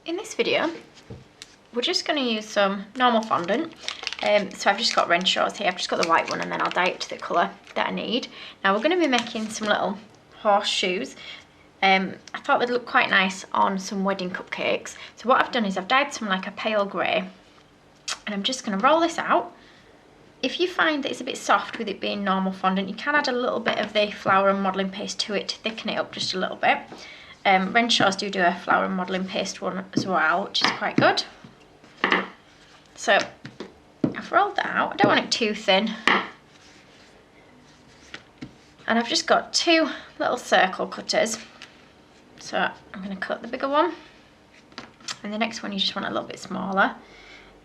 in this video, we're just going to use some normal fondant. So I've just got renshaws here. I've just got the white one, and then I'll dye it to the colour that I need. Now we're going to be making some little horseshoes. I thought they'd look quite nice on some wedding cupcakes. So what I've done is I've dyed some like a pale grey, and I'm just going to roll this out. If you find that it's a bit soft with it being normal fondant, you can add a little bit of the flour and modelling paste to it to thicken it up just a little bit. Renshaws do a flour and modelling paste one as well, which is quite good. So I've rolled that out. I don't want it too thin. And I've just got two little circle cutters. So I'm going to cut the bigger one. And the next one you just want a little bit smaller.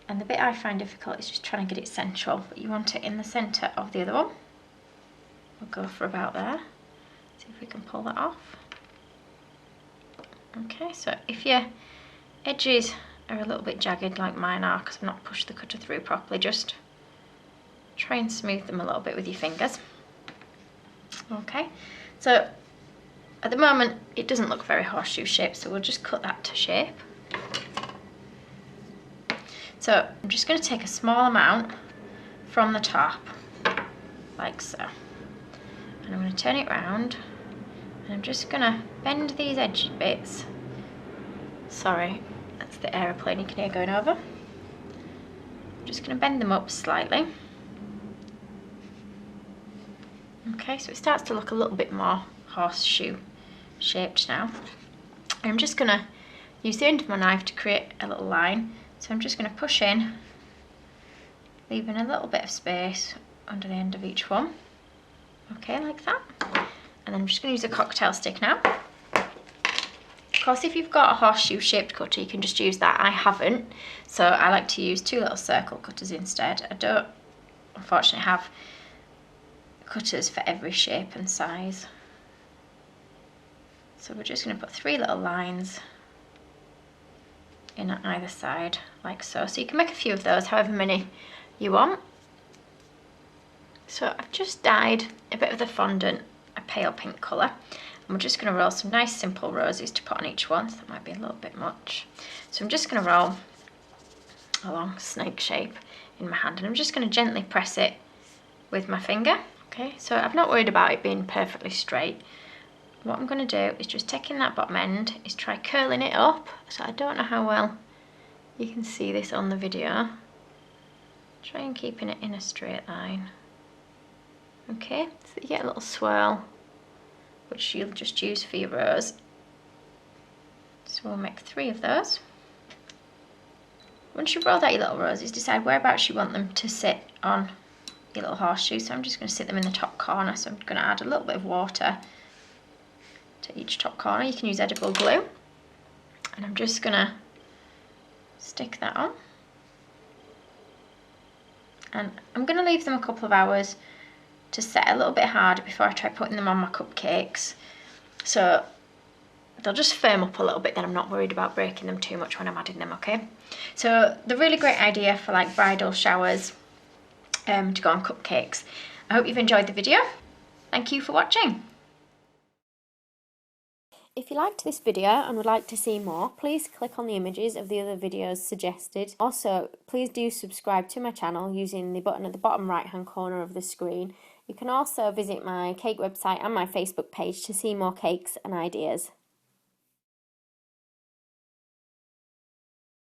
And the bit I find difficult is just trying to get it central. But you want it in the centre of the other one. We'll go for about there. See if we can pull that off. Okay, so if your edges are a little bit jagged like mine are, because I've not pushed the cutter through properly, just try and smooth them a little bit with your fingers. Okay, so at the moment it doesn't look very horseshoe shaped, so we'll just cut that to shape. So I'm just going to take a small amount from the top, like so, and I'm going to turn it round, and I'm just going to bend these edge bits. Sorry, that's the aeroplane you can hear going over. I'm just going to bend them up slightly. Okay, so it starts to look a little bit more horseshoe shaped now. And I'm just going to use the end of my knife to create a little line. So I'm just going to push in, leaving a little bit of space under the end of each one. Okay, like that. And then I'm just going to use a cocktail stick now. Of course, if you've got a horseshoe shaped cutter, you can just use that. I haven't, so I like to use two little circle cutters instead. I don't, unfortunately, have cutters for every shape and size. So we're just going to put three little lines in at either side, like so. So you can make a few of those, however many you want. So I've just dyed a bit of the fondant a pale pink colour, and we're just going to roll some nice simple roses to put on each one, so that might be a little bit much. So I'm just going to roll a long snake shape in my hand, and I'm just going to gently press it with my finger. Okay, so I'm not worried about it being perfectly straight. What I'm going to do is just taking that bottom end, is try curling it up. So I don't know how well you can see this on the video. Try and keeping it in a straight line. Okay, so you get a little swirl, which you'll just use for your rose. So we'll make 3 of those. Once you've rolled out your little roses, decide whereabouts you want them to sit on your little horseshoe. So I'm just going to sit them in the top corner. So I'm going to add a little bit of water to each top corner. You can use edible glue, and I'm just going to stick that on, and I'm going to leave them a couple of hours to set a little bit harder before I try putting them on my cupcakes, so they'll just firm up a little bit. Then I'm not worried about breaking them too much when I'm adding them. Okay, so the really great idea for like bridal showers to go on cupcakes. I hope you've enjoyed the video. Thank you for watching. If you liked this video and would like to see more, please click on the images of the other videos suggested. Also, please do subscribe to my channel using the button at the bottom right hand corner of the screen. You can also visit my cake website and my Facebook page to see more cakes and ideas.